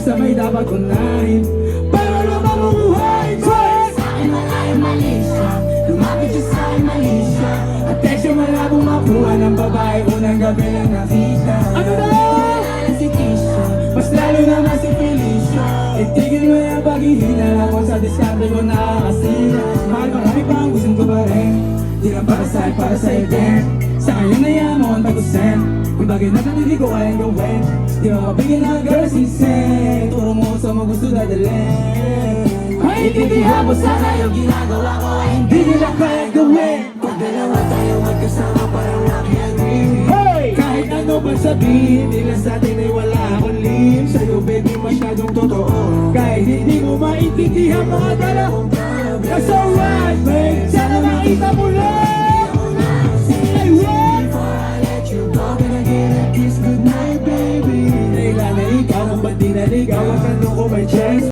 isa may dapat unahin para lang mabuhay. Sa'kin wala yung mali siya, lumapit siya sa'kin mali siya. Atensyon malabong makuha ng babae, unang gabi lang nakita. Ano na? Wala si Tisha, Mas lalo naman si Felicia. Itigil mo yung paghihina ako sa diskarte ko nakakasira. Mahal marami pa ang gustong ko pa rin, di lang para sa'yo, para sa'yo din. Sa ngayon na yamon, bagusin kung bagay na hindi ko kayang gawin. Di mo mabigyan ng girl sising, turo mo sa mo gusto dadalhin. intindihan mo sana yung ginagawa ko ay Hindi nila kayang gawin. Pag dalawa tayo magkasama parang lucky agreement. Hey! Kahit ano ba sabihin nila sa atin ay wala akong lim. Sa'yo baby masyadong totoo, kahit hindi mo maintindihan mga dala. That's alright babe, sana makita mo lang. Say what? Before I let you go, can I get a kiss goodnight baby? Naila na ikaw, kung ba't di naligaw? Ang tanong ko may chance.